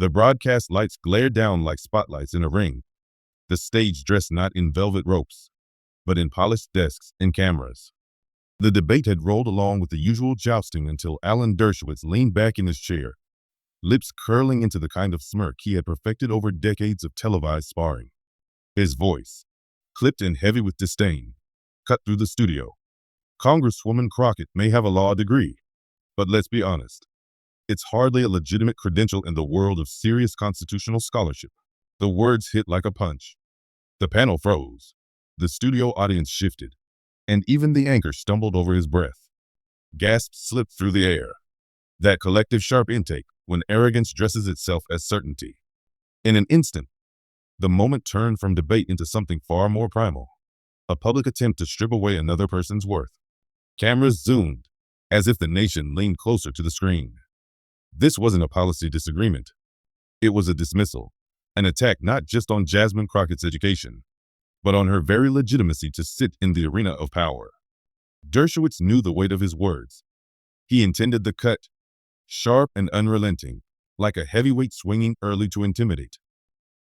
The broadcast lights glared down like spotlights in a ring, the stage dressed not in velvet ropes, but in polished desks and cameras. The debate had rolled along with the usual jousting until Alan Dershowitz leaned back in his chair, lips curling into the kind of smirk he had perfected over decades of televised sparring. His voice, clipped and heavy with disdain, cut through the studio. Congresswoman Crockett may have a law degree, but let's be honest, it's hardly a legitimate credential in the world of serious constitutional scholarship. The words hit like a punch. The panel froze. The studio audience shifted, and even the anchor stumbled over his breath. Gasps slipped through the air. That collective sharp intake when arrogance dresses itself as certainty. In an instant, the moment turned from debate into something far more primal, a public attempt to strip away another person's worth. Cameras zoomed, as if the nation leaned closer to the screen. This wasn't a policy disagreement. It was a dismissal, an attack not just on Jasmine Crockett's education, but on her very legitimacy to sit in the arena of power. Dershowitz knew the weight of his words. He intended the cut, sharp and unrelenting, like a heavyweight swinging early to intimidate.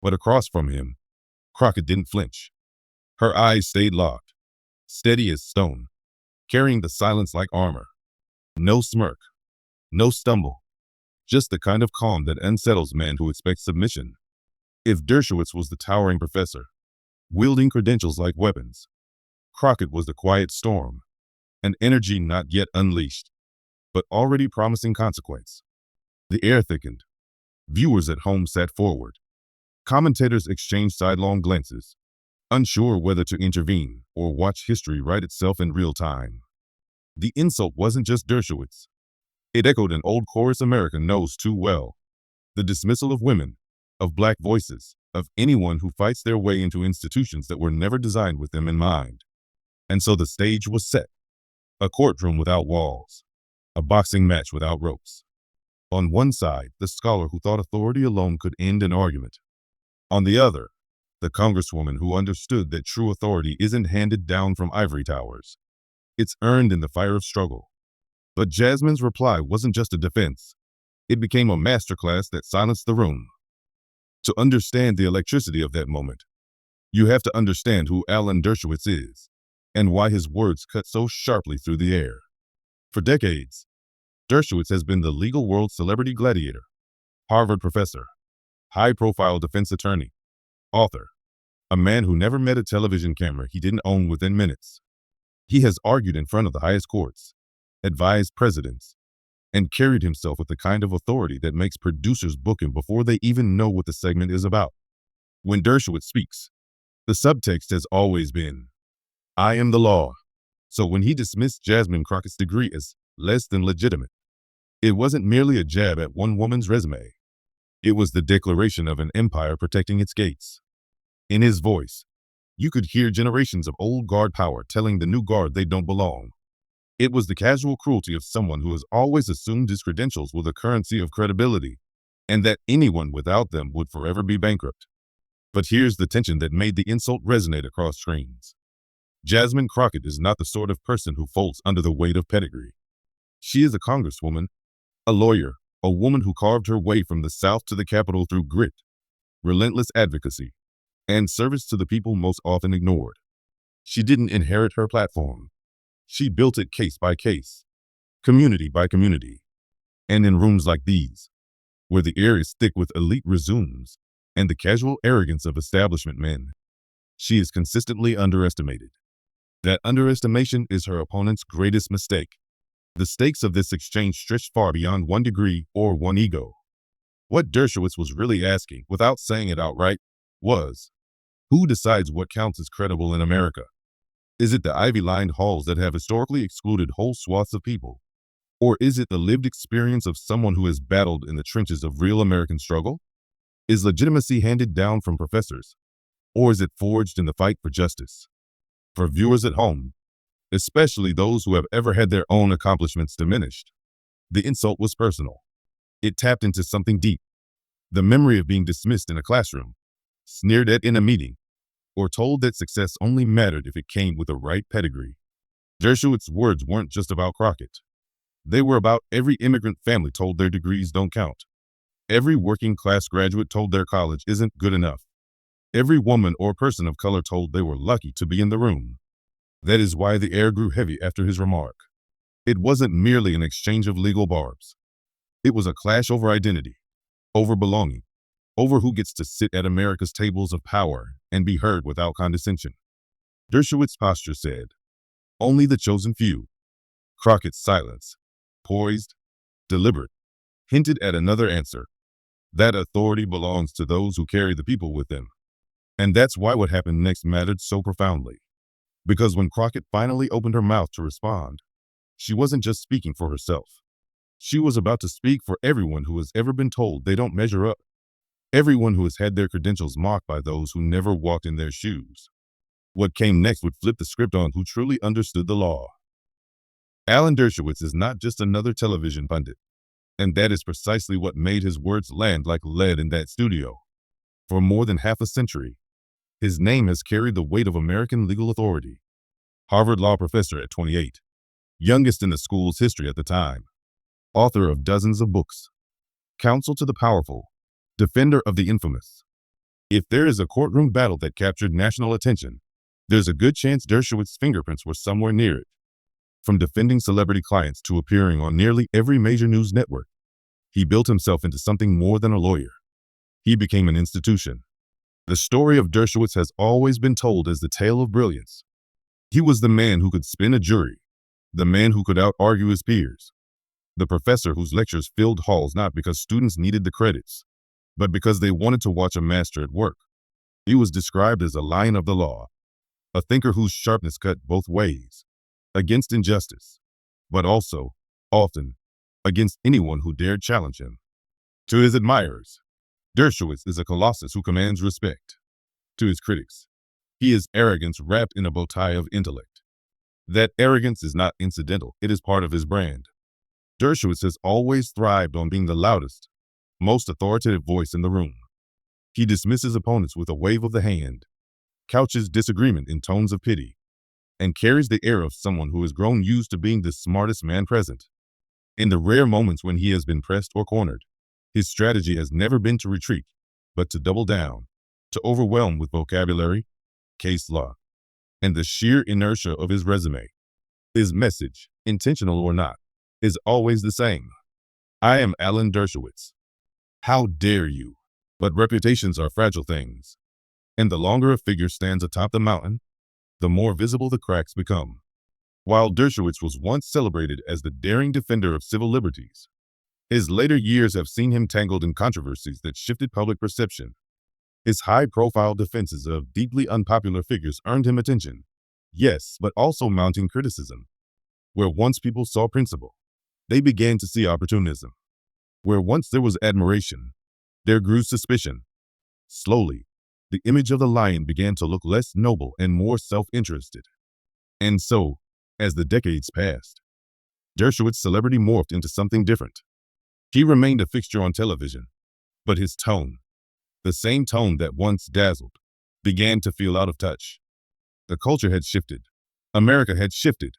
But across from him, Crockett didn't flinch. Her eyes stayed locked, steady as stone, carrying the silence like armor. No smirk, no stumble, just the kind of calm that unsettles men who expect submission. If Dershowitz was the towering professor, wielding credentials like weapons, Crockett was the quiet storm, an energy not yet unleashed, but already promising consequence. The air thickened. Viewers at home sat forward. Commentators exchanged sidelong glances, unsure whether to intervene or watch history write itself in real time. The insult wasn't just Dershowitz. It echoed an old chorus America knows too well. The dismissal of women, of black voices, of anyone who fights their way into institutions that were never designed with them in mind. And so the stage was set. A courtroom without walls. A boxing match without ropes. On one side, the scholar who thought authority alone could end an argument. On the other, the congresswoman who understood that true authority isn't handed down from ivory towers. It's earned in the fire of struggle. But Jasmine's reply wasn't just a defense. It became a masterclass that silenced the room. To understand the electricity of that moment, you have to understand who Alan Dershowitz is, and why his words cut so sharply through the air. For decades, Dershowitz has been the legal world's celebrity gladiator, Harvard professor, high-profile defense attorney, author, a man who never met a television camera he didn't own within minutes. He has argued in front of the highest courts, advised presidents, and carried himself with the kind of authority that makes producers book him before they even know what the segment is about. When Dershowitz speaks, the subtext has always been, I am the law. So when he dismissed Jasmine Crockett's degree as less than legitimate, it wasn't merely a jab at one woman's resume. It was the declaration of an empire protecting its gates. In his voice, you could hear generations of old guard power telling the new guard they don't belong. It was the casual cruelty of someone who has always assumed his credentials were the currency of credibility, and that anyone without them would forever be bankrupt. But here's the tension that made the insult resonate across screens. Jasmine Crockett is not the sort of person who folds under the weight of pedigree. She is a congresswoman, a lawyer, a woman who carved her way from the South to the Capitol through grit, relentless advocacy, and service to the people most often ignored. She didn't inherit her platform. She built it case by case, community by community. And in rooms like these, where the air is thick with elite resumes and the casual arrogance of establishment men, she is consistently underestimated. That underestimation is her opponent's greatest mistake. The stakes of this exchange stretched far beyond one degree or one ego. What Dershowitz was really asking, without saying it outright, was, who decides what counts as credible in America? Is it the ivy-lined halls that have historically excluded whole swaths of people? Or is it the lived experience of someone who has battled in the trenches of real American struggle? Is legitimacy handed down from professors? Or is it forged in the fight for justice? For viewers at home, especially those who have ever had their own accomplishments diminished, the insult was personal. It tapped into something deep. The memory of being dismissed in a classroom, sneered at in a meeting, or told that success only mattered if it came with the right pedigree. Dershowitz's words weren't just about Crockett. They were about every immigrant family told their degrees don't count. Every working-class graduate told their college isn't good enough. Every woman or person of color told they were lucky to be in the room. That is why the air grew heavy after his remark. It wasn't merely an exchange of legal barbs. It was a clash over identity, over belonging, over who gets to sit at America's tables of power and be heard without condescension. Dershowitz's posture said, "Only the chosen few." Crockett's silence, poised, deliberate, hinted at another answer. That authority belongs to those who carry the people with them. And that's why what happened next mattered so profoundly. Because when Crockett finally opened her mouth to respond, she wasn't just speaking for herself. She was about to speak for everyone who has ever been told they don't measure up. Everyone who has had their credentials mocked by those who never walked in their shoes. What came next would flip the script on who truly understood the law. Alan Dershowitz is not just another television pundit. And that is precisely what made his words land like lead in that studio. For more than half a century, his name has carried the weight of American legal authority. Harvard law professor at 28, youngest in the school's history at the time, author of dozens of books, counsel to the powerful, defender of the infamous. If there is a courtroom battle that captured national attention, there's a good chance Dershowitz's fingerprints were somewhere near it. From defending celebrity clients to appearing on nearly every major news network, he built himself into something more than a lawyer. He became an institution. The story of Dershowitz has always been told as the tale of brilliance. He was the man who could spin a jury, the man who could out-argue his peers, the professor whose lectures filled halls not because students needed the credits, but because they wanted to watch a master at work. He was described as a lion of the law, a thinker whose sharpness cut both ways, against injustice, but also, often, against anyone who dared challenge him. To his admirers, Dershowitz is a colossus who commands respect. To his critics, he is arrogance wrapped in a bow tie of intellect. That arrogance is not incidental, it is part of his brand. Dershowitz has always thrived on being the loudest, most authoritative voice in the room. He dismisses opponents with a wave of the hand, couches disagreement in tones of pity, and carries the air of someone who has grown used to being the smartest man present. In the rare moments when he has been pressed or cornered, his strategy has never been to retreat, but to double down, to overwhelm with vocabulary, case law, and the sheer inertia of his resume. His message, intentional or not, is always the same. I am Alan Dershowitz. How dare you? But reputations are fragile things. And the longer a figure stands atop the mountain, the more visible the cracks become. While Dershowitz was once celebrated as the daring defender of civil liberties, his later years have seen him tangled in controversies that shifted public perception. His high-profile defenses of deeply unpopular figures earned him attention, yes, but also mounting criticism. Where once people saw principle, they began to see opportunism. Where once there was admiration, there grew suspicion. Slowly, the image of the lion began to look less noble and more self-interested. And so, as the decades passed, Dershowitz's celebrity morphed into something different. He remained a fixture on television, but his tone, the same tone that once dazzled, began to feel out of touch. The culture had shifted. America had shifted.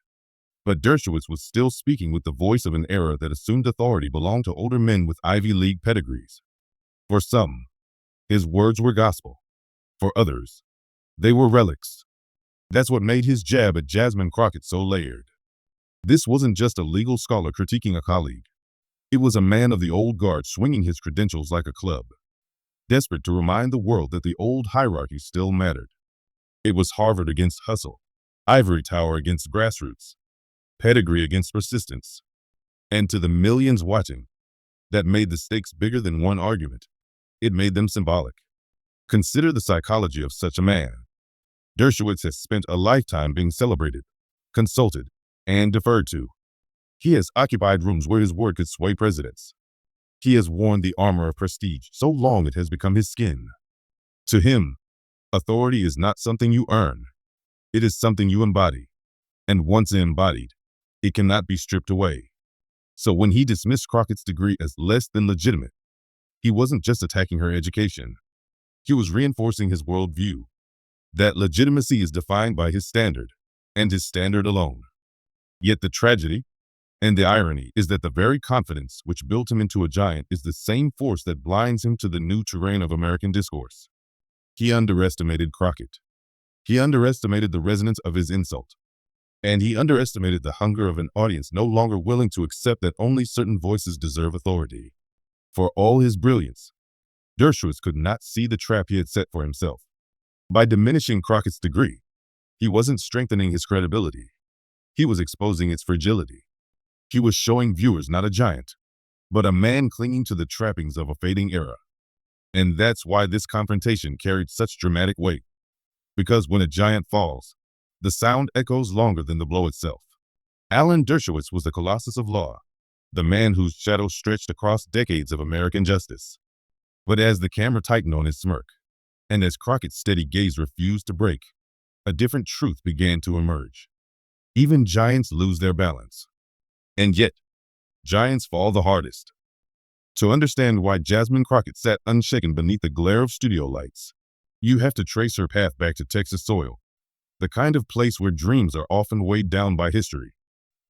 But Dershowitz was still speaking with the voice of an era that assumed authority belonged to older men with Ivy League pedigrees. For some, his words were gospel. For others, they were relics. That's what made his jab at Jasmine Crockett so layered. This wasn't just a legal scholar critiquing a colleague. It was a man of the old guard swinging his credentials like a club, desperate to remind the world that the old hierarchy still mattered. It was Harvard against hustle, ivory tower against grassroots, pedigree against persistence. And to the millions watching, that made the stakes bigger than one argument. It made them symbolic. Consider the psychology of such a man. Dershowitz has spent a lifetime being celebrated, consulted, and deferred to. He has occupied rooms where his word could sway presidents. He has worn the armor of prestige so long it has become his skin. To him, authority is not something you earn. It is something you embody. And once embodied, it cannot be stripped away. So when he dismissed Crockett's degree as less than legitimate, he wasn't just attacking her education. He was reinforcing his worldview. That legitimacy is defined by his standard, and his standard alone. Yet the tragedy, And the irony is that the very confidence which built him into a giant is the same force that blinds him to the new terrain of American discourse. He underestimated Crockett. He underestimated the resonance of his insult. And he underestimated the hunger of an audience no longer willing to accept that only certain voices deserve authority. For all his brilliance, Dershowitz could not see the trap he had set for himself. By diminishing Crockett's degree, he wasn't strengthening his credibility. He was exposing its fragility. He was showing viewers not a giant, but a man clinging to the trappings of a fading era. And that's why this confrontation carried such dramatic weight. Because when a giant falls, the sound echoes longer than the blow itself. Alan Dershowitz was the colossus of law, the man whose shadow stretched across decades of American justice. But as the camera tightened on his smirk, and as Crockett's steady gaze refused to break, a different truth began to emerge. Even giants lose their balance. And yet, giants fall the hardest. To understand why Jasmine Crockett sat unshaken beneath the glare of studio lights, you have to trace her path back to Texas soil, the kind of place where dreams are often weighed down by history,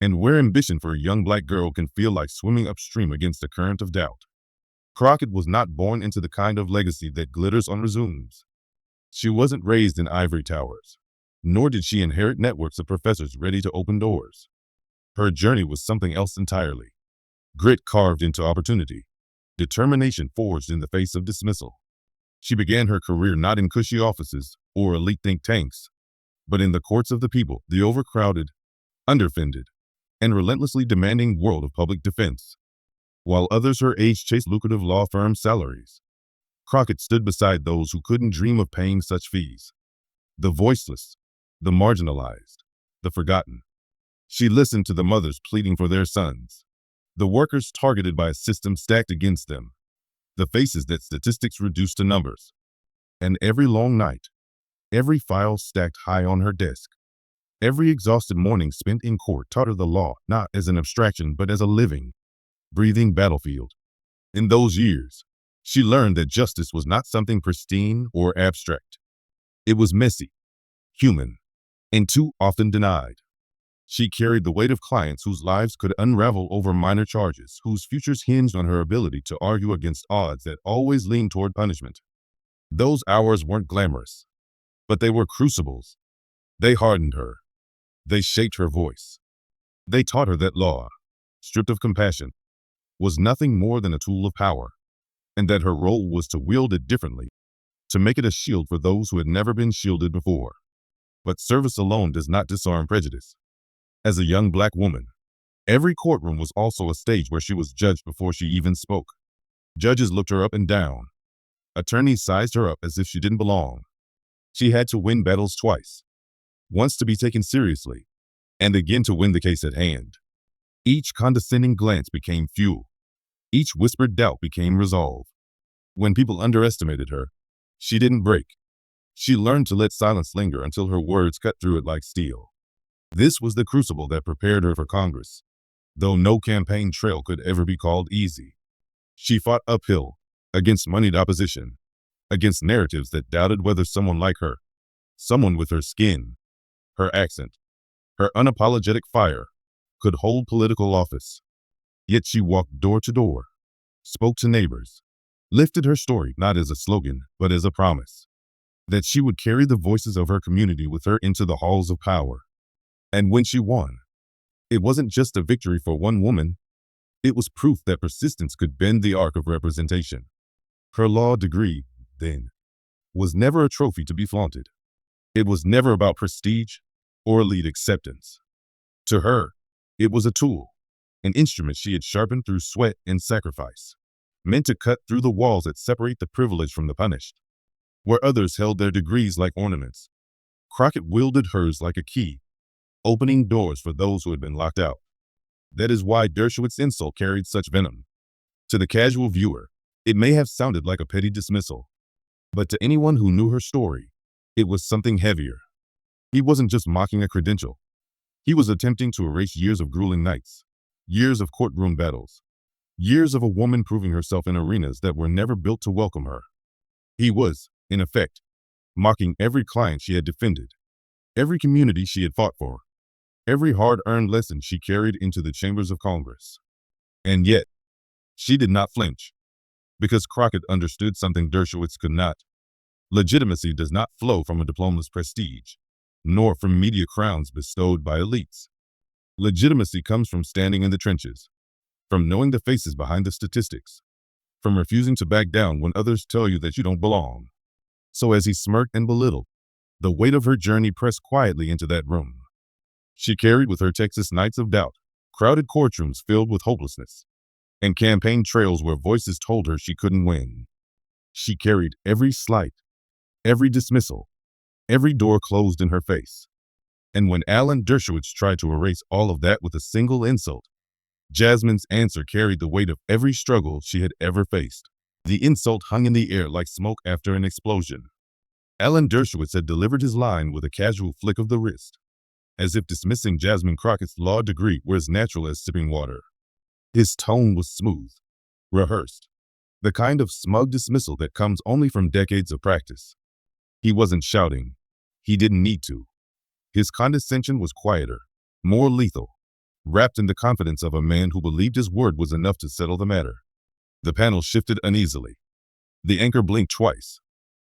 and where ambition for a young black girl can feel like swimming upstream against a current of doubt. Crockett was not born into the kind of legacy that glitters on resumes. She wasn't raised in ivory towers, nor did she inherit networks of professors ready to open doors. Her journey was something else entirely. Grit carved into opportunity, determination forged in the face of dismissal. She began her career not in cushy offices or elite think tanks, but in the courts of the people, the overcrowded, underfunded, and relentlessly demanding world of public defense. While others her age chased lucrative law firm salaries, Crockett stood beside those who couldn't dream of paying such fees. The voiceless, the marginalized, the forgotten. She listened to the mothers pleading for their sons, the workers targeted by a system stacked against them, the faces that statistics reduced to numbers. And every long night, every file stacked high on her desk, every exhausted morning spent in court taught her the law not as an abstraction but as a living, breathing battlefield. In those years, she learned that justice was not something pristine or abstract. It was messy, human, and too often denied. She carried the weight of clients whose lives could unravel over minor charges, whose futures hinged on her ability to argue against odds that always leaned toward punishment. Those hours weren't glamorous, but they were crucibles. They hardened her. They shaped her voice. They taught her that law, stripped of compassion, was nothing more than a tool of power, and that her role was to wield it differently, to make it a shield for those who had never been shielded before. But service alone does not disarm prejudice. As a young black woman, every courtroom was also a stage where she was judged before she even spoke. Judges looked her up and down. Attorneys sized her up as if she didn't belong. She had to win battles twice, once to be taken seriously, and again to win the case at hand. Each condescending glance became fuel. Each whispered doubt became resolve. When people underestimated her, she didn't break. She learned to let silence linger until her words cut through it like steel. This was the crucible that prepared her for Congress, though no campaign trail could ever be called easy. She fought uphill, against moneyed opposition, against narratives that doubted whether someone like her, someone with her skin, her accent, her unapologetic fire, could hold political office. Yet she walked door to door, spoke to neighbors, lifted her story not as a slogan, but as a promise, that she would carry the voices of her community with her into the halls of power. And when she won, it wasn't just a victory for one woman. It was proof that persistence could bend the arc of representation. Her law degree, then, was never a trophy to be flaunted. It was never about prestige or elite acceptance. To her, it was a tool, an instrument she had sharpened through sweat and sacrifice, meant to cut through the walls that separate the privileged from the punished. Where others held their degrees like ornaments, Crockett wielded hers like a key, opening doors for those who had been locked out. That is why Dershowitz's insult carried such venom. To the casual viewer, it may have sounded like a petty dismissal, but to anyone who knew her story, it was something heavier. He wasn't just mocking a credential. He was attempting to erase years of grueling nights, years of courtroom battles, years of a woman proving herself in arenas that were never built to welcome her. He was, in effect, mocking every client she had defended, every community she had fought for, every hard-earned lesson she carried into the chambers of Congress. And yet, she did not flinch, because Crockett understood something Dershowitz could not. Legitimacy does not flow from a diploma's prestige, nor from media crowns bestowed by elites. Legitimacy comes from standing in the trenches, from knowing the faces behind the statistics, from refusing to back down when others tell you that you don't belong. So as he smirked and belittled, the weight of her journey pressed quietly into that room. She carried with her Texas nights of doubt, crowded courtrooms filled with hopelessness, and campaign trails where voices told her she couldn't win. She carried every slight, every dismissal, every door closed in her face. And when Alan Dershowitz tried to erase all of that with a single insult, Jasmine's answer carried the weight of every struggle she had ever faced. The insult hung in the air like smoke after an explosion. Alan Dershowitz had delivered his line with a casual flick of the wrist, as if dismissing Jasmine Crockett's law degree were as natural as sipping water. His tone was smooth, rehearsed, the kind of smug dismissal that comes only from decades of practice. He wasn't shouting. He didn't need to. His condescension was quieter, more lethal, wrapped in the confidence of a man who believed his word was enough to settle the matter. The panel shifted uneasily. The anchor blinked twice,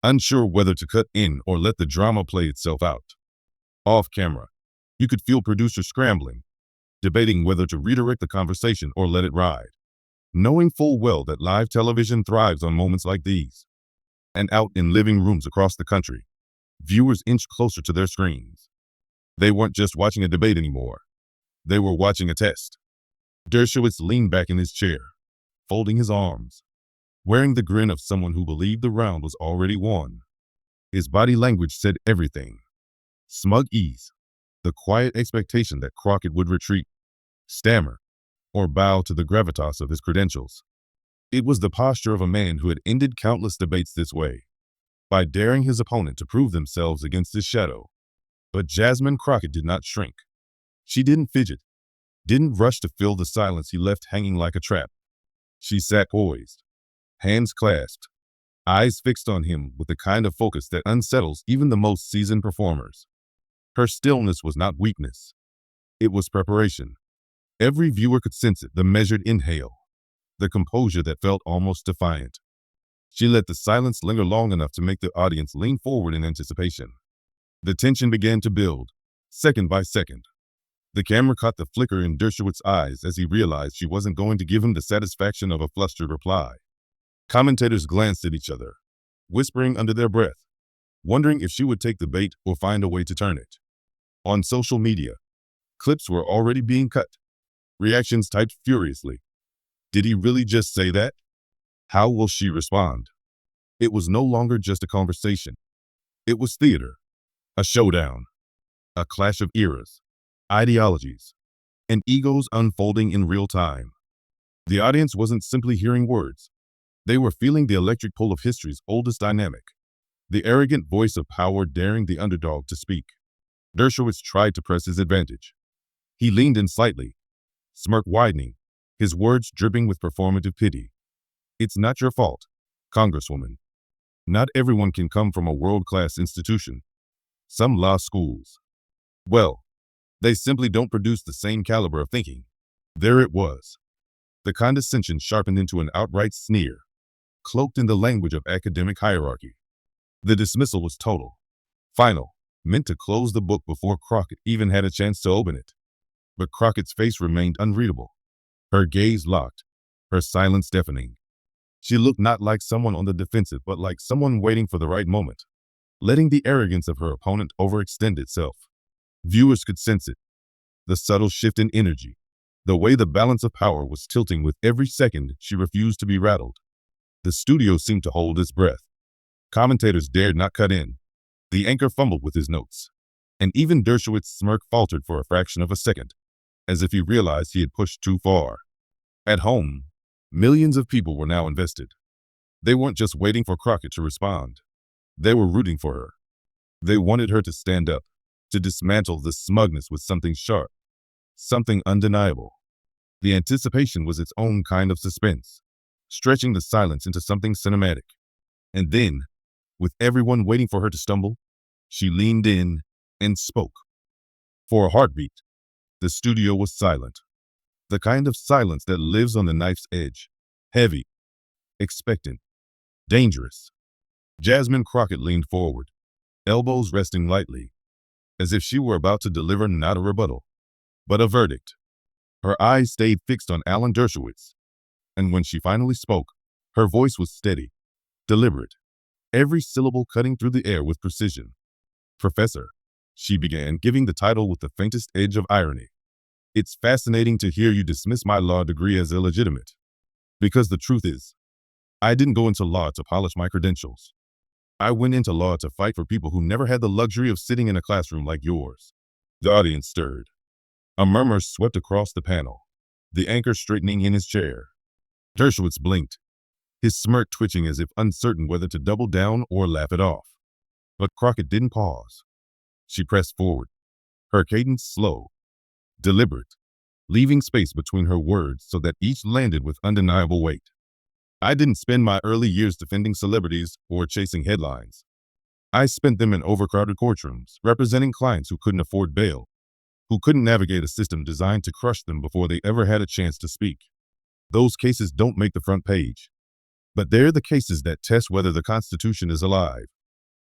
unsure whether to cut in or let the drama play itself out. Off camera, you could feel producers scrambling, debating whether to redirect the conversation or let it ride, knowing full well that live television thrives on moments like these. And out in living rooms across the country, viewers inched closer to their screens. They weren't just watching a debate anymore. They were watching a test. Dershowitz leaned back in his chair, folding his arms, wearing the grin of someone who believed the round was already won. His body language said everything. Smug ease, the quiet expectation that Crockett would retreat, stammer, or bow to the gravitas of his credentials. It was the posture of a man who had ended countless debates this way, by daring his opponent to prove themselves against his shadow. But Jasmine Crockett did not shrink. She didn't fidget, didn't rush to fill the silence he left hanging like a trap. She sat poised, hands clasped, eyes fixed on him with the kind of focus that unsettles even the most seasoned performers. Her stillness was not weakness. It was preparation. Every viewer could sense it, the measured inhale, the composure that felt almost defiant. She let the silence linger long enough to make the audience lean forward in anticipation. The tension began to build, second by second. The camera caught the flicker in Dershowitz's eyes as he realized she wasn't going to give him the satisfaction of a flustered reply. Commentators glanced at each other, whispering under their breath, wondering if she would take the bait or find a way to turn it. On social media, clips were already being cut. Reactions typed furiously. Did he really just say that? How will she respond? It was no longer just a conversation. It was theater, a showdown, a clash of eras, ideologies, and egos unfolding in real time. The audience wasn't simply hearing words. They were feeling the electric pull of history's oldest dynamic, the arrogant voice of power daring the underdog to speak. Dershowitz tried to press his advantage. He leaned in slightly, smirk widening, his words dripping with performative pity. It's not your fault, Congresswoman. Not everyone can come from a world-class institution. Some law schools, well, they simply don't produce the same caliber of thinking. There it was. The condescension sharpened into an outright sneer, cloaked in the language of academic hierarchy. The dismissal was total, final, meant to close the book before Crockett even had a chance to open it. But Crockett's face remained unreadable, her gaze locked, her silence deafening. She looked not like someone on the defensive, but like someone waiting for the right moment, letting the arrogance of her opponent overextend itself. Viewers could sense it, the subtle shift in energy, the way the balance of power was tilting with every second she refused to be rattled. The studio seemed to hold its breath. Commentators dared not cut in. The anchor fumbled with his notes, and even Dershowitz's smirk faltered for a fraction of a second, as if he realized he had pushed too far. At home, millions of people were now invested. They weren't just waiting for Crockett to respond. They were rooting for her. They wanted her to stand up, to dismantle the smugness with something sharp, something undeniable. The anticipation was its own kind of suspense, stretching the silence into something cinematic. And then, with everyone waiting for her to stumble, she leaned in and spoke. For a heartbeat, The studio was silent. The kind of silence that lives on the knife's edge. Heavy, expectant, dangerous. Jasmine Crockett leaned forward, elbows resting lightly, as if she were about to deliver not a rebuttal, but a verdict. Her eyes stayed fixed on Alan Dershowitz, and when she finally spoke, her voice was steady, deliberate, every syllable cutting through the air with precision. "Professor," she began, giving the title with the faintest edge of irony. "It's fascinating to hear you dismiss my law degree as illegitimate. Because the truth is, I didn't go into law to polish my credentials. I went into law to fight for people who never had the luxury of sitting in a classroom like yours." The audience stirred. A murmur swept across the panel, the anchor straightening in his chair. Dershowitz blinked, his smirk twitching as if uncertain whether to double down or laugh it off. But Crockett didn't pause. She pressed forward, her cadence slow, deliberate, leaving space between her words so that each landed with undeniable weight. "I didn't spend my early years defending celebrities or chasing headlines. I spent them in overcrowded courtrooms, representing clients who couldn't afford bail, who couldn't navigate a system designed to crush them before they ever had a chance to speak. Those cases don't make the front page, but they're the cases that test whether the Constitution is alive,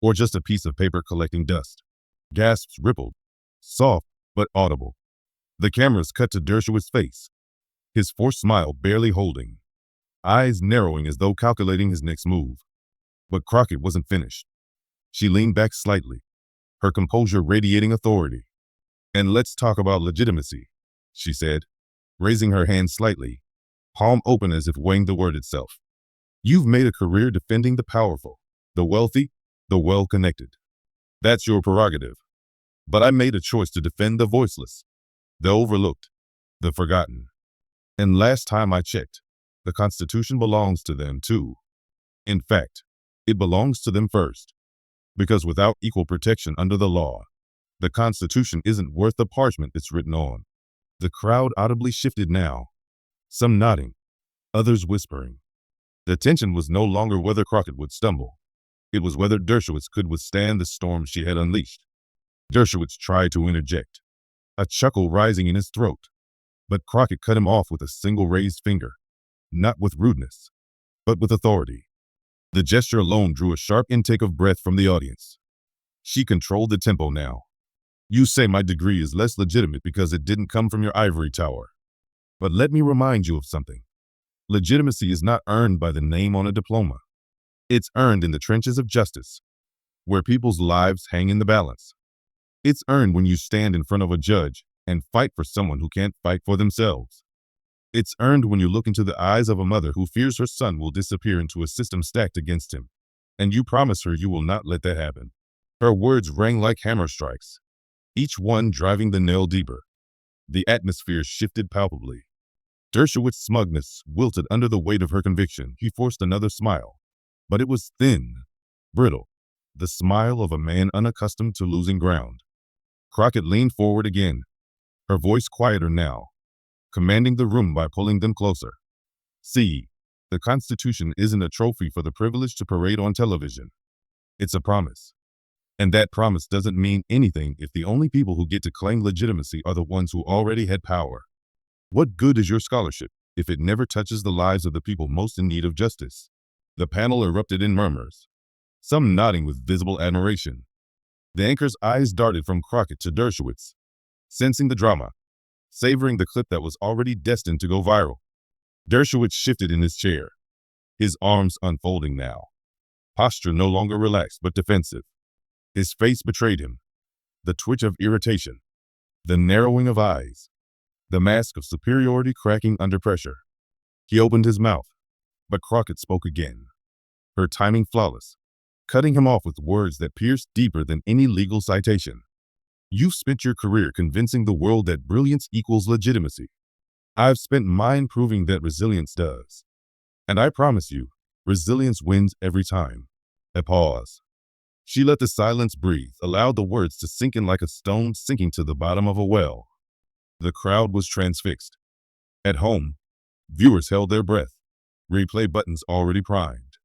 or just a piece of paper collecting dust." Gasps rippled, soft but audible. The cameras cut to Dershowitz's face, his forced smile barely holding, eyes narrowing as though calculating his next move. But Crockett wasn't finished. She leaned back slightly, her composure radiating authority. "And let's talk about legitimacy," she said, raising her hand slightly, palm open as if weighing the word itself. "You've made a career defending the powerful, the wealthy, the well-connected. That's your prerogative. But I made a choice to defend the voiceless, the overlooked, the forgotten. And last time I checked, the Constitution belongs to them too. In fact, it belongs to them first. Because without equal protection under the law, the Constitution isn't worth the parchment it's written on." The crowd audibly shifted now, some nodding, others whispering. The tension was no longer whether Crockett would stumble. It was whether Dershowitz could withstand the storm she had unleashed. Dershowitz tried to interject, a chuckle rising in his throat, but Crockett cut him off with a single raised finger, not with rudeness, but with authority. The gesture alone drew a sharp intake of breath from the audience. She controlled the tempo now. "You say my degree is less legitimate because it didn't come from your ivory tower. But let me remind you of something. Legitimacy is not earned by the name on a diploma. It's earned in the trenches of justice, where people's lives hang in the balance. It's earned when you stand in front of a judge and fight for someone who can't fight for themselves. It's earned when you look into the eyes of a mother who fears her son will disappear into a system stacked against him, and you promise her you will not let that happen." Her words rang like hammer strikes, each one driving the nail deeper. The atmosphere shifted palpably. Dershowitz's smugness wilted under the weight of her conviction. He forced another smile, but it was thin, brittle, the smile of a man unaccustomed to losing ground. Crockett leaned forward again, her voice quieter now, commanding the room by pulling them closer. "See, the Constitution isn't a trophy for the privilege to parade on television. It's a promise. And that promise doesn't mean anything if the only people who get to claim legitimacy are the ones who already had power. What good is your scholarship if it never touches the lives of the people most in need of justice?" The panel erupted in murmurs, some nodding with visible admiration. The anchor's eyes darted from Crockett to Dershowitz, sensing the drama, savoring the clip that was already destined to go viral. Dershowitz shifted in his chair, his arms unfolding now, posture no longer relaxed but defensive. His face betrayed him, the twitch of irritation, the narrowing of eyes, the mask of superiority cracking under pressure. He opened his mouth, but Crockett spoke again, her timing flawless, cutting him off with words that pierced deeper than any legal citation. "You've spent your career convincing the world that brilliance equals legitimacy. I've spent mine proving that resilience does. And I promise you, resilience wins every time." A pause. She let the silence breathe, allowed the words to sink in like a stone sinking to the bottom of a well. The crowd was transfixed. At home, viewers held their breath, replay buttons already primed.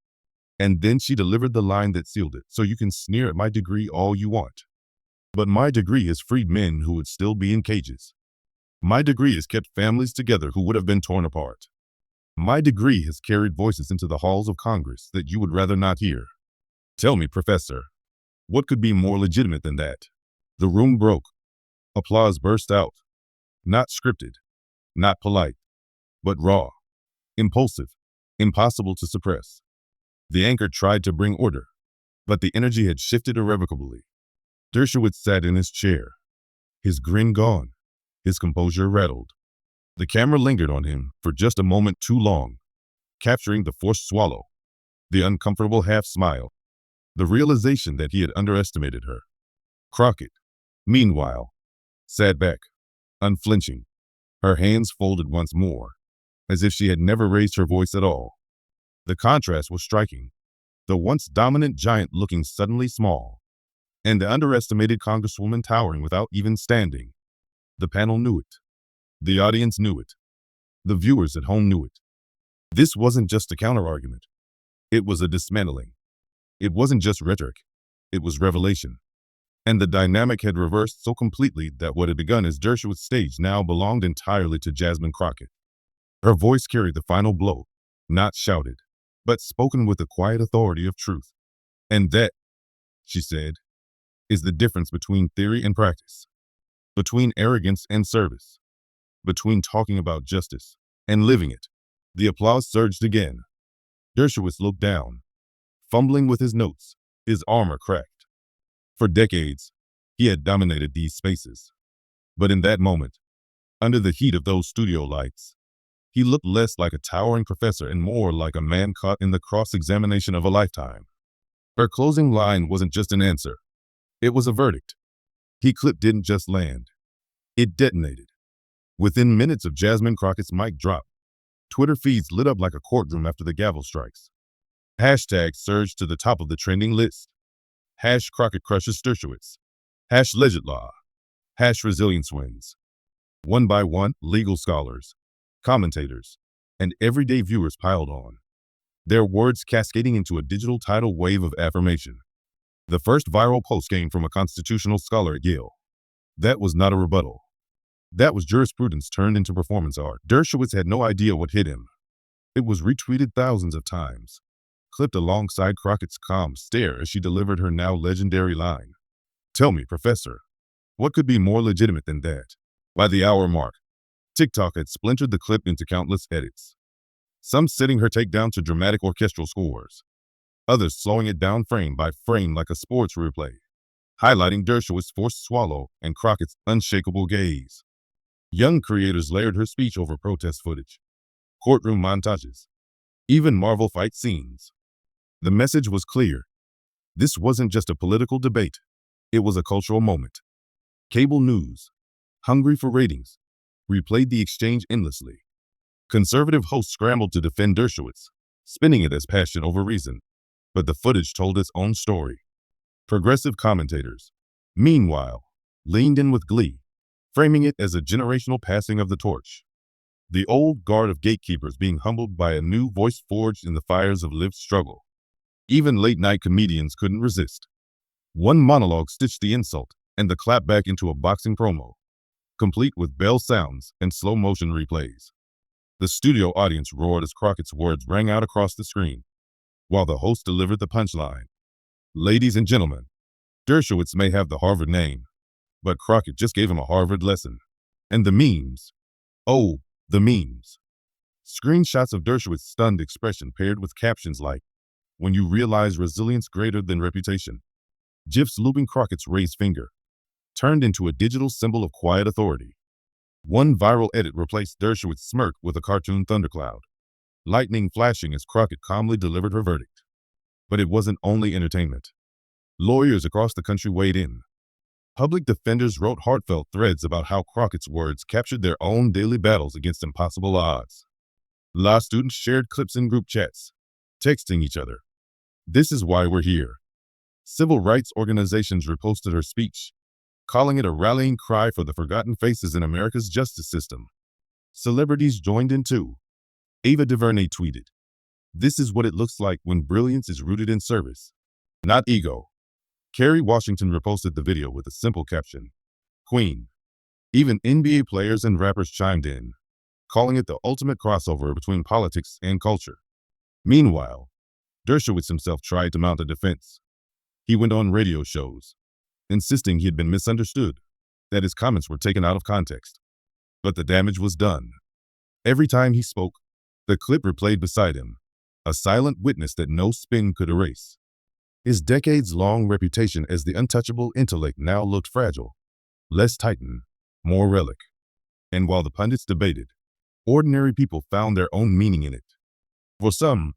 And then she delivered the line that sealed it. "So you can sneer at my degree all you want, but my degree has freed men who would still be in cages." My degree has kept families together who would have been torn apart. My degree has carried voices into the halls of Congress that you would rather not hear. Tell me, Professor, what could be more legitimate than that? The room broke. Applause burst out. Not scripted, not polite, but raw, impulsive, impossible to suppress. The anchor tried to bring order, but the energy had shifted irrevocably. Dershowitz sat in his chair, his grin gone, his composure rattled. The camera lingered on him for just a moment too long, capturing the forced swallow, the uncomfortable half-smile, the realization that he had underestimated her. Crockett, meanwhile, sat back, unflinching, her hands folded once more, as if she had never raised her voice at all. The contrast was striking, the once dominant giant looking suddenly small, and the underestimated congresswoman towering without even standing. The panel knew it. The audience knew it. The viewers at home knew it. This wasn't just a counterargument. It was a dismantling. It wasn't just rhetoric. It was revelation. And the dynamic had reversed so completely that what had begun as Dershowitz's stage now belonged entirely to Jasmine Crockett. Her voice carried the final blow, not shouted, but spoken with the quiet authority of truth. And that, she said, is the difference between theory and practice, between arrogance and service, between talking about justice and living it. The applause surged again. Dershowitz looked down, fumbling with his notes, his armor cracked. For decades, he had dominated these spaces. But in that moment, under the heat of those studio lights, he looked less like a towering professor and more like a man caught in the cross-examination of a lifetime. Her closing line wasn't just an answer. It was a verdict. Her clip didn't just land. It detonated. Within minutes of Jasmine Crockett's mic drop, Twitter feeds lit up like a courtroom after the gavel strikes. Hashtags surged to the top of the trending list. Hash Crockett crushes Dershowitz. Hash legit law. Hash resilience wins. One by one, legal scholars, commentators, and everyday viewers piled on, their words cascading into a digital tidal wave of affirmation. The first viral post came from a constitutional scholar at Yale. That was not a rebuttal. That was jurisprudence turned into performance art. Dershowitz had no idea what hit him. It was retweeted thousands of times, clipped alongside Crockett's calm stare as she delivered her now legendary line. Tell me, Professor, what could be more legitimate than that? By the hour mark, TikTok had splintered the clip into countless edits, some setting her take down to dramatic orchestral scores, others slowing it down frame by frame like a sports replay, highlighting Dershowitz's forced swallow and Crockett's unshakable gaze. Young creators layered her speech over protest footage, courtroom montages, even Marvel fight scenes. The message was clear. This wasn't just a political debate. It was a cultural moment. Cable news, hungry for ratings, replayed the exchange endlessly. Conservative hosts scrambled to defend Dershowitz, spinning it as passion over reason. But the footage told its own story. Progressive commentators, meanwhile, leaned in with glee, framing it as a generational passing of the torch. The old guard of gatekeepers being humbled by a new voice forged in the fires of lived struggle. Even late-night comedians couldn't resist. One monologue stitched the insult and the clapback into a boxing promo, complete with bell sounds and slow-motion replays. The studio audience roared as Crockett's words rang out across the screen, while the host delivered the punchline. Ladies and gentlemen, Dershowitz may have the Harvard name, but Crockett just gave him a Harvard lesson. And the memes. Oh, the memes. Screenshots of Dershowitz's stunned expression paired with captions like, "When you realize resilience greater than reputation." GIFs looping Crockett's raised finger, turned into a digital symbol of quiet authority. One viral edit replaced Dershowitz's smirk with a cartoon thundercloud, lightning flashing as Crockett calmly delivered her verdict. But it wasn't only entertainment. Lawyers across the country weighed in. Public defenders wrote heartfelt threads about how Crockett's words captured their own daily battles against impossible odds. Law students shared clips in group chats, texting each other. This is why we're here. Civil rights organizations reposted her speech, calling it a rallying cry for the forgotten faces in America's justice system. Celebrities joined in too. Ava DuVernay tweeted, "This is what it looks like when brilliance is rooted in service, not ego." Kerry Washington reposted the video with a simple caption, "Queen, Even NBA players and rappers chimed in, calling it the ultimate crossover between politics and culture. Meanwhile, Dershowitz himself tried to mount a defense. He went on radio shows, insisting he had been misunderstood, that his comments were taken out of context. But the damage was done. Every time he spoke, the clip replayed beside him, a silent witness that no spin could erase. His decades-long reputation as the untouchable intellect now looked fragile, less titan, more relic. And while the pundits debated, ordinary people found their own meaning in it. For some,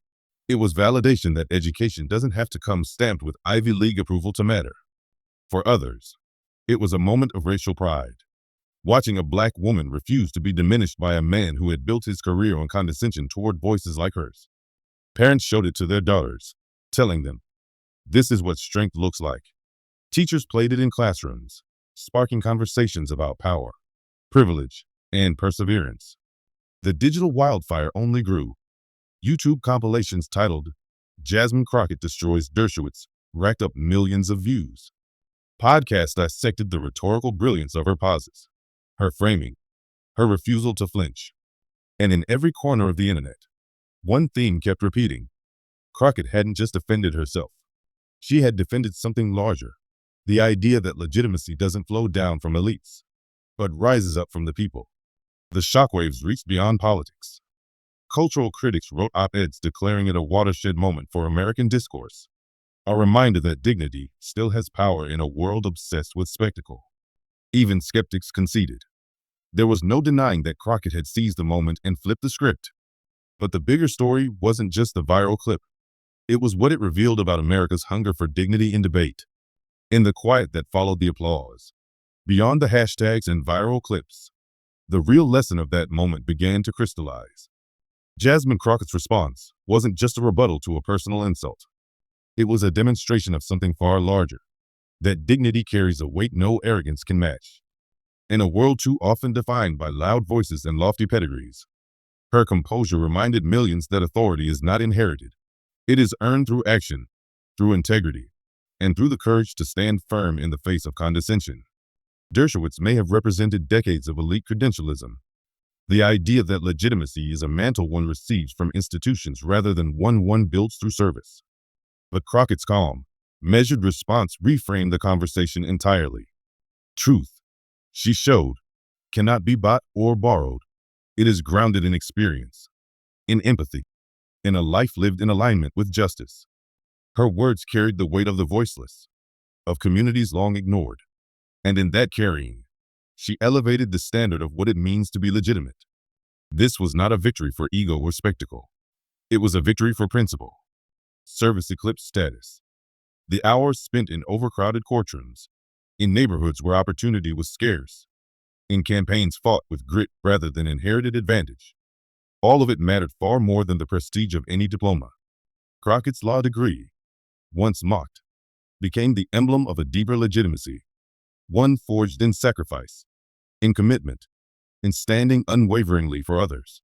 it was validation that education doesn't have to come stamped with Ivy League approval to matter. For others, it was a moment of racial pride, watching a black woman refuse to be diminished by a man who had built his career on condescension toward voices like hers. Parents showed it to their daughters, telling them, "This is what strength looks like." Teachers played it in classrooms, sparking conversations about power, privilege, and perseverance. The digital wildfire only grew. YouTube compilations titled "Jasmine Crockett Destroys Dershowitz" racked up millions of views. Podcasts dissected the rhetorical brilliance of her pauses, her framing, her refusal to flinch. And in every corner of the internet, one theme kept repeating. Crockett hadn't just defended herself. She had defended something larger, the idea that legitimacy doesn't flow down from elites, but rises up from the people. The shockwaves reached beyond politics. Cultural critics wrote op-eds declaring it a watershed moment for American discourse, a reminder that dignity still has power in a world obsessed with spectacle. Even skeptics conceded. There was no denying that Crockett had seized the moment and flipped the script. But the bigger story wasn't just the viral clip. It was what it revealed about America's hunger for dignity in debate. In the quiet that followed the applause, beyond the hashtags and viral clips, the real lesson of that moment began to crystallize. Jasmine Crockett's response wasn't just a rebuttal to a personal insult. It was a demonstration of something far larger, that dignity carries a weight no arrogance can match. In a world too often defined by loud voices and lofty pedigrees, her composure reminded millions that authority is not inherited. It is earned through action, through integrity, and through the courage to stand firm in the face of condescension. Dershowitz may have represented decades of elite credentialism, the idea that legitimacy is a mantle one receives from institutions rather than one builds through service. But Crockett's calm, measured response reframed the conversation entirely. Truth, she showed, cannot be bought or borrowed. It is grounded in experience, in empathy, in a life lived in alignment with justice. Her words carried the weight of the voiceless, of communities long ignored. And in that carrying, she elevated the standard of what it means to be legitimate. This was not a victory for ego or spectacle. It was a victory for principle. Service eclipsed status. The hours spent in overcrowded courtrooms, in neighborhoods where opportunity was scarce, in campaigns fought with grit rather than inherited advantage. All of it mattered far more than the prestige of any diploma. Crockett's law degree, once mocked, became the emblem of a deeper legitimacy, one forged in sacrifice, in commitment, in standing unwaveringly for others.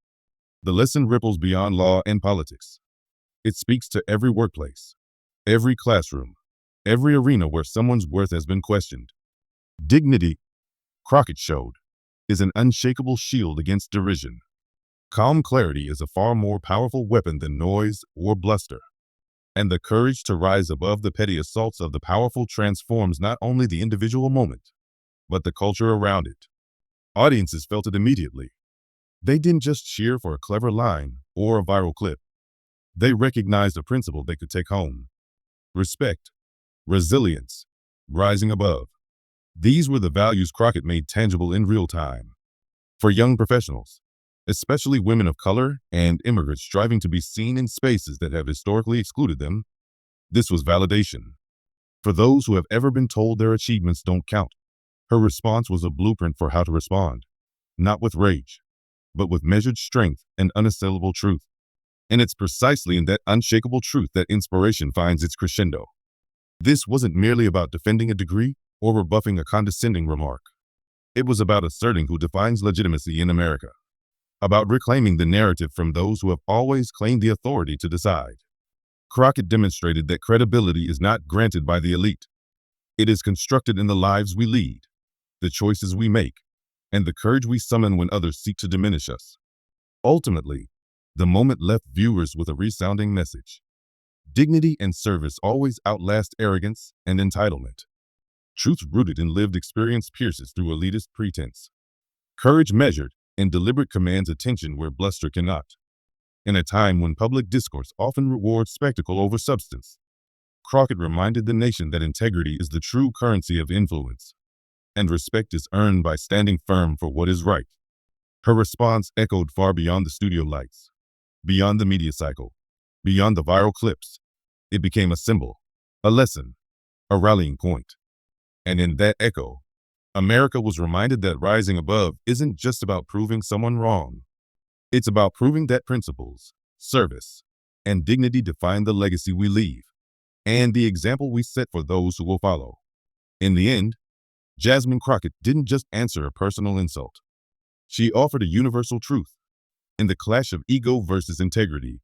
The lesson ripples beyond law and politics. It speaks to every workplace, every classroom, every arena where someone's worth has been questioned. Dignity, Crockett showed, is an unshakable shield against derision. Calm clarity is a far more powerful weapon than noise or bluster. And the courage to rise above the petty assaults of the powerful transforms not only the individual moment, but the culture around it. Audiences felt it immediately. They didn't just cheer for a clever line or a viral clip. They recognized a principle they could take home. Respect, resilience, rising above. These were the values Crockett made tangible in real time. For young professionals, especially women of color and immigrants striving to be seen in spaces that have historically excluded them, this was validation. For those who have ever been told their achievements don't count, her response was a blueprint for how to respond, not with rage, but with measured strength and unassailable truth. And it's precisely in that unshakable truth that inspiration finds its crescendo. This wasn't merely about defending a degree or rebuffing a condescending remark. It was about asserting who defines legitimacy in America, about reclaiming the narrative from those who have always claimed the authority to decide. Crockett demonstrated that credibility is not granted by the elite. It is constructed in the lives we lead, the choices we make, and the courage we summon when others seek to diminish us. Ultimately, the moment left viewers with a resounding message. Dignity and service always outlast arrogance and entitlement. Truth rooted in lived experience pierces through elitist pretense. Courage measured and deliberate commands attention where bluster cannot. In a time when public discourse often rewards spectacle over substance, Crockett reminded the nation that integrity is the true currency of influence, and respect is earned by standing firm for what is right. Her response echoed far beyond the studio lights, beyond the media cycle, beyond the viral clips. It became a symbol, a lesson, a rallying point. And in that echo, America was reminded that rising above isn't just about proving someone wrong. It's about proving that principles, service, and dignity define the legacy we leave, and the example we set for those who will follow. In the end, Jasmine Crockett didn't just answer a personal insult. She offered a universal truth. In the clash of ego versus integrity,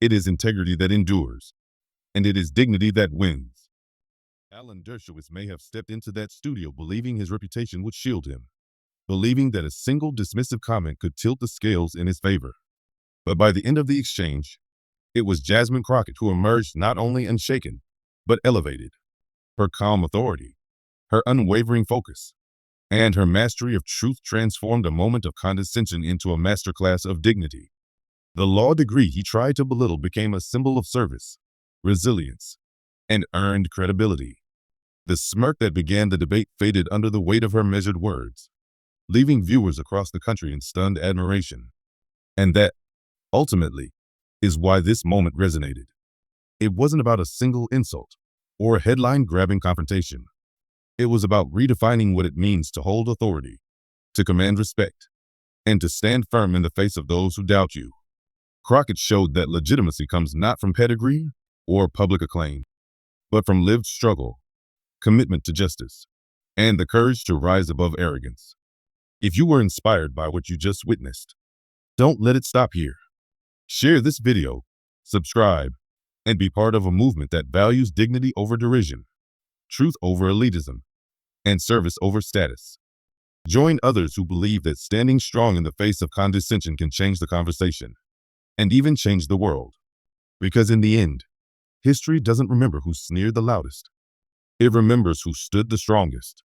it is integrity that endures, and it is dignity that wins. Alan Dershowitz may have stepped into that studio believing his reputation would shield him, believing that a single dismissive comment could tilt the scales in his favor. But by the end of the exchange, it was Jasmine Crockett who emerged not only unshaken, but elevated. Her calm authority, her unwavering focus, and her mastery of truth transformed a moment of condescension into a masterclass of dignity. The law degree he tried to belittle became a symbol of service, resilience, and earned credibility. The smirk that began the debate faded under the weight of her measured words, leaving viewers across the country in stunned admiration. And that, ultimately, is why this moment resonated. It wasn't about a single insult or a headline-grabbing confrontation. It was about redefining what it means to hold authority, to command respect, and to stand firm in the face of those who doubt you. Crockett showed that legitimacy comes not from pedigree or public acclaim, but from lived struggle, commitment to justice, and the courage to rise above arrogance. If you were inspired by what you just witnessed, don't let it stop here. Share this video, subscribe, and be part of a movement that values dignity over derision, truth over elitism, and service over status. Join others who believe that standing strong in the face of condescension can change the conversation, and even change the world. Because in the end, history doesn't remember who sneered the loudest. It remembers who stood the strongest.